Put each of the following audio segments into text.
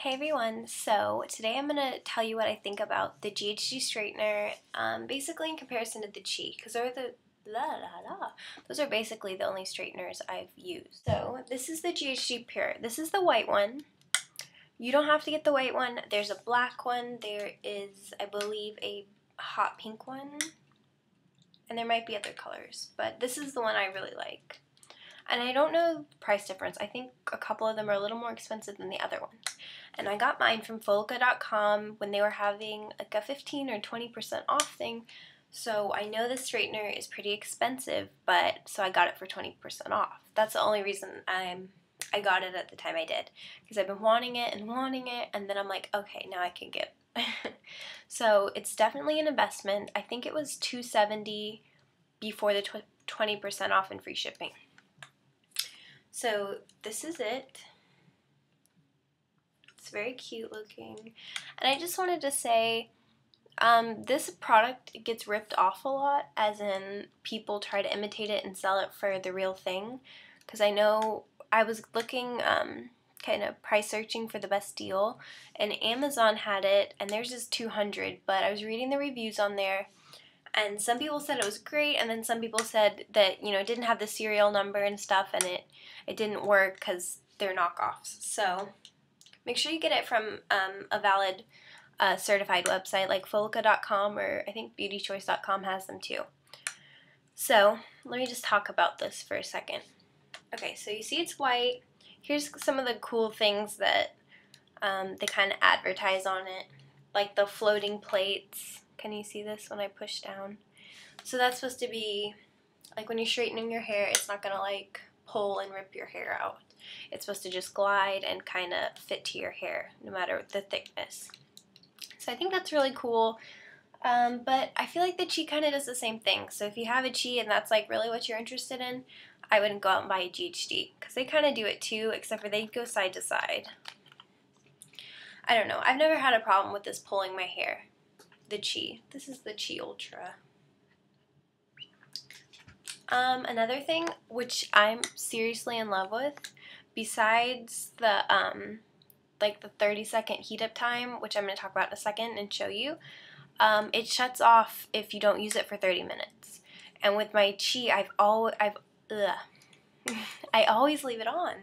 Hey everyone, so today I'm going to tell you what I think about the GHD Straightener, basically in comparison to the Chi, because those are basically the only straighteners I've used. So this is the GHD Pure. This is the white one. You don't have to get the white one. There's a black one. There is, I believe, a hot pink one, and there might be other colors, but this is the one I really like. And I don't know the price difference. I think a couple of them are a little more expensive than the other ones. And I got mine from Folka.com when they were having like a 15 or 20% off thing. So I know this straightener is pretty expensive, but so I got it for 20% off. That's the only reason I got it at the time I did. Because I've been wanting it, and then I'm like, okay, now I can get it. So it's definitely an investment. I think it was $270 before the 20% off and free shipping. So this is it. It's very cute looking. And I just wanted to say, this product gets ripped off a lot, as in people try to imitate it and sell it for the real thing. Because I know I was looking, kind of price searching for the best deal, and Amazon had it, and theirs is $200, but I was reading the reviews on there, and some people said it was great, and then some people said that, you know, it didn't have the serial number and stuff, and it didn't work because they're knockoffs. So make sure you get it from a valid certified website like Folka.com, or I think BeautyChoice.com has them too. So let me just talk about this for a second. Okay, so you see it's white. Here's some of the cool things that they kind of advertise on it, like the floating plates. Can you see this when I push down? So that's supposed to be, like when you're straightening your hair, it's not going to like pull and rip your hair out. It's supposed to just glide and kind of fit to your hair, no matter the thickness. So I think that's really cool. But I feel like the Chi kind of does the same thing. So if you have a Chi and that's like really what you're interested in, I wouldn't go out and buy a GHD, because they kind of do it too, except for they go side to side. I don't know. I've never had a problem with this pulling my hair. The Chi. This is the Chi Ultra. Another thing which I'm seriously in love with, besides the like the 30-second heat up time, which I'm going to talk about in a second and show you, it shuts off if you don't use it for 30 minutes. And with my Chi, I always leave it on.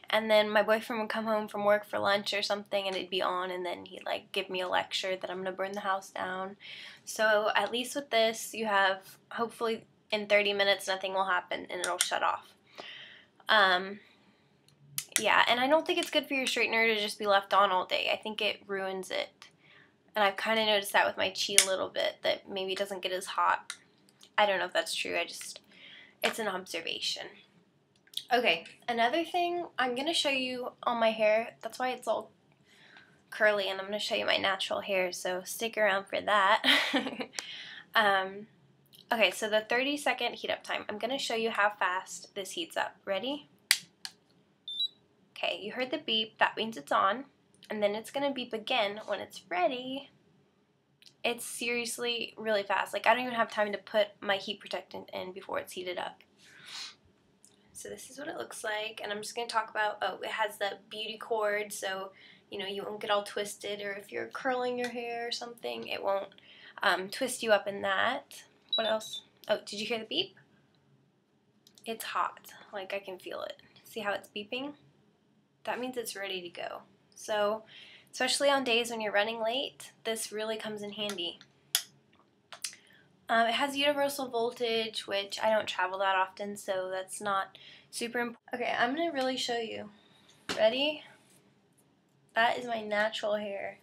And then my boyfriend would come home from work for lunch or something, and it'd be on, and then he'd like give me a lecture that I'm gonna burn the house down. So at least with this, you have, hopefully in 30 minutes nothing will happen and it'll shut off. Yeah, and I don't think it's good for your straightener to just be left on all day. I think it ruins it. And I've kind of noticed that with my Chi a little bit, that maybe it doesn't get as hot. I don't know if that's true, it's an observation. Okay, another thing, I'm going to show you on my hair. That's why it's all curly, and I'm going to show you my natural hair, so stick around for that. Okay, so the 30-second heat up time. I'm going to show you how fast this heats up. Ready? Okay, you heard the beep. That means it's on. And then it's going to beep again when it's ready. It's seriously really fast. Like, I don't even have time to put my heat protectant in before it's heated up. So this is what it looks like, and I'm just going to talk about, it has the beauty cord, so, you know, you won't get all twisted, or if you're curling your hair or something, it won't twist you up in that. What else? Oh, did you hear the beep? It's hot. Like, I can feel it. See how it's beeping? That means it's ready to go. So, especially on days when you're running late, this really comes in handy. It has universal voltage, which I don't travel that often, so that's not super important. Okay, I'm going to really show you. Ready? That is my natural hair.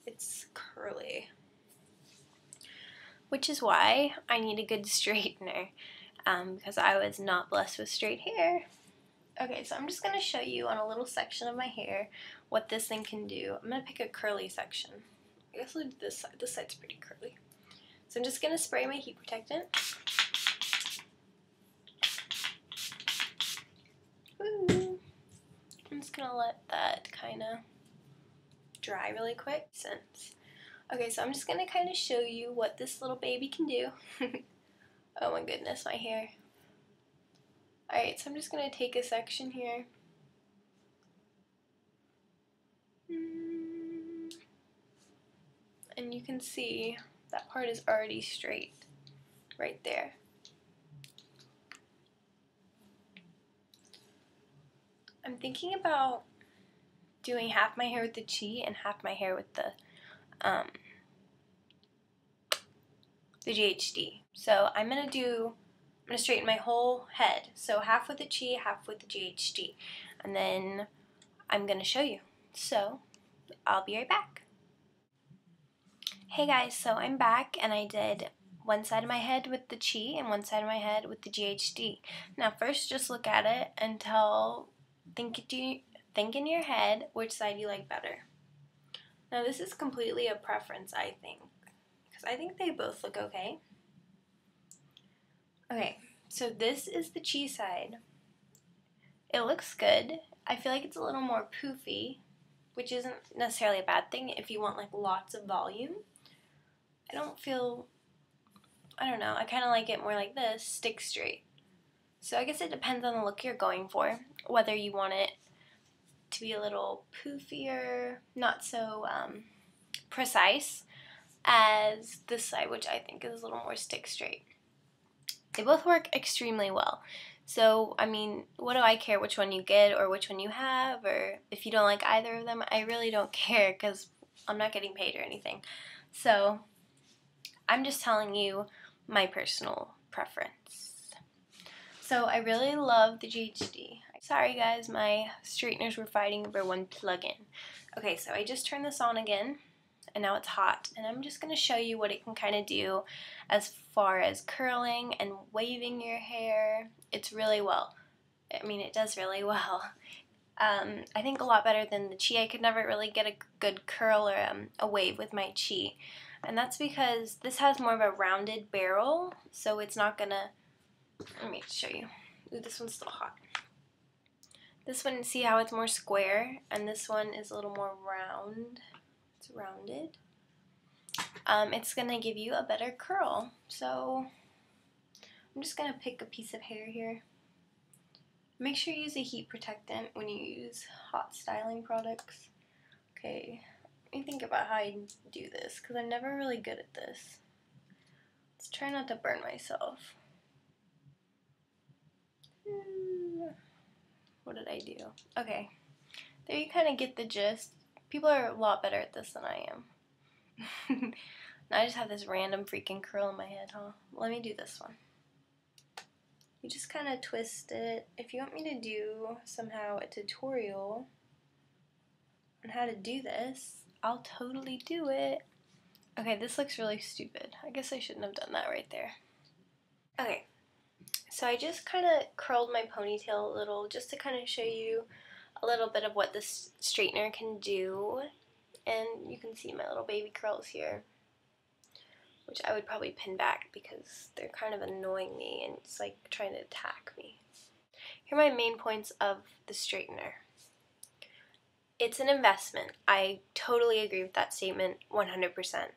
It's curly. Which is why I need a good straightener, because I was not blessed with straight hair. Okay, so I'm just going to show you on a little section of my hair what this thing can do. I'm going to pick a curly section. I guess I'll do this side. This side's pretty curly. So I'm just going to spray my heat protectant. Ooh. I'm just going to let that kind of dry really quick. Okay, so I'm just going to kind of show you what this little baby can do. Oh my goodness, my hair. Alright, so I'm just going to take a section here. can see that part is already straight right there. I'm thinking about doing half my hair with the chi and half my hair with the GHD. So I'm gonna straighten my whole head. So half with the chi, half with the GHD. And then I'm gonna show you. So I'll be right back. Hey guys, so I'm back and I did one side of my head with the chi and one side of my head with the GHD. Now first just look at it and think in your head which side you like better. Now this is completely a preference, I think, because I think they both look okay. Okay, so this is the chi side. It looks good. I feel like it's a little more poofy, which isn't necessarily a bad thing if you want like lots of volume. I don't know, I kind of like it more like this, stick straight. So I guess it depends on the look you're going for, whether you want it to be a little poofier, not so precise as this side, which I think is a little more stick straight. They both work extremely well. So, I mean, what do I care which one you get or which one you have, or if you don't like either of them, I really don't care because I'm not getting paid or anything. So, I'm just telling you my personal preference. So, I really love the GHD. Sorry guys, my straighteners were fighting over one plug-in. Okay, so I just turned this on again, and now it's hot, and I'm just going to show you what it can kind of do as far as curling and waving your hair. It's really well. I mean, it does really well. I think a lot better than the chi. I could never really get a good curl or a wave with my chi, and that's because this has more of a rounded barrel, so it's not gonna, let me show you. Ooh, this one's still hot. This one, see how it's more square, and this one is a little more round. It's rounded. It's gonna give you a better curl. So I'm just gonna pick a piece of hair here. Make sure you use a heat protectant when you use hot styling products. Okay, let me think about how I do this because I'm never really good at this. Let's try not to burn myself. What did I do? Okay, there you kind of get the gist. People are a lot better at this than I am. Now I just have this random freaking curl in my head, huh? Let me do this one. You just kind of twist it. If you want me to do somehow a tutorial on how to do this, I'll totally do it. Okay, this looks really stupid. I guess I shouldn't have done that right there. Okay, so I just kind of curled my ponytail a little just to kind of show you a little bit of what this straightener can do. And you can see my little baby curls here, which I would probably pin back because they're kind of annoying me and it's like trying to attack me. Here are my main points of the straightener. It's an investment. I totally agree with that statement 100%.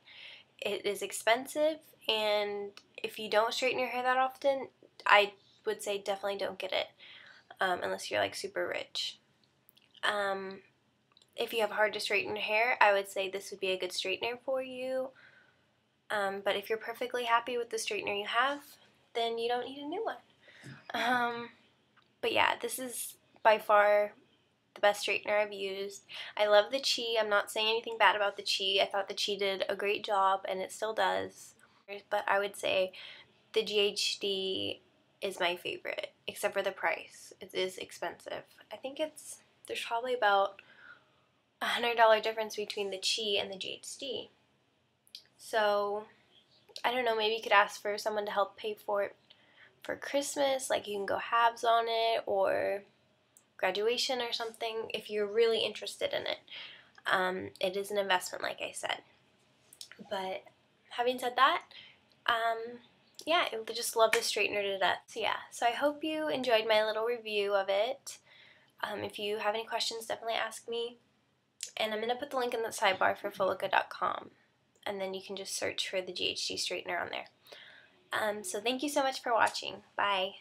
It is expensive, and if you don't straighten your hair that often, I would say definitely don't get it unless you're like super rich. If you have hard to straighten your hair, I would say this would be a good straightener for you. But if you're perfectly happy with the straightener you have, then you don't need a new one. But yeah, this is by far the best straightener I've used. I love the chi. I'm not saying anything bad about the chi. I thought the chi did a great job, and it still does. But I would say the GHD is my favorite, except for the price. It is expensive. I think there's probably about $100 difference between the chi and the GHD. So, I don't know, maybe you could ask for someone to help pay for it for Christmas, like you can go halves on it, or graduation or something, if you're really interested in it. It is an investment, like I said. But, having said that, yeah, I just love this straightener to death. So yeah, so I hope you enjoyed my little review of it. If you have any questions, definitely ask me. And I'm going to put the link in the sidebar for Folica.com. And then you can just search for the GHD straightener on there. So thank you so much for watching. Bye.